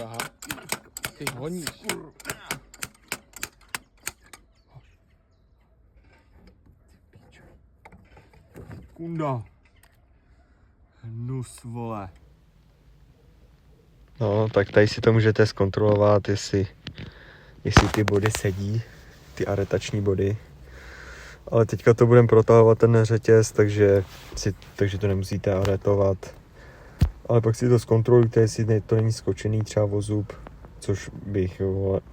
Aha. Ty honíš. Kunda. Hnus, vole. No, tak tady si to můžete zkontrolovat, jestli ty body sedí, ty aretační body. Ale teďka to budeme protahovat ten řetěz, takže to nemusíte aretovat. Ale pak si to zkontrolujte, jestli to není skočený třeba o zub, což bych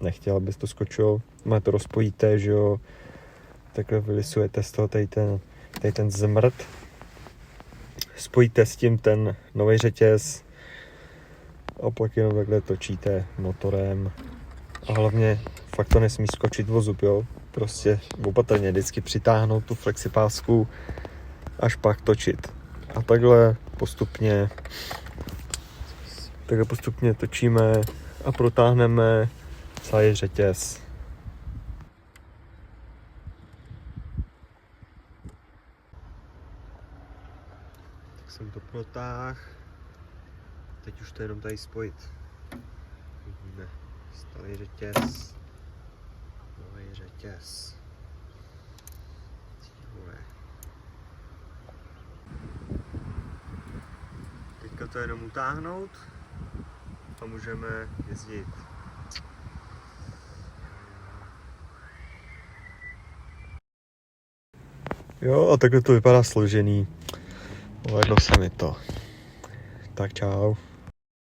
nechtěl, abys to skočil. Máte to rozpojíte, že jo, takhle vylisujete z toho tady ten zmrt. Spojíte s tím ten nový řetěz a pak jenom takhle točíte motorem. A hlavně fakt to nesmí skočit o zub, jo. Prostě opatrně vždycky přitáhnout tu flexipásku, až pak točit. A takhle postupně točíme a protáhneme celý řetěz. Tak jsem to protáhl. Teď už to jenom tady spojit. Vidíme starý řetěz, nový řetěz. Teďka to jenom utáhnout a můžeme jezdit. Jo, a takhle to vypadá složený. Povedlo se mi to. Tak čau.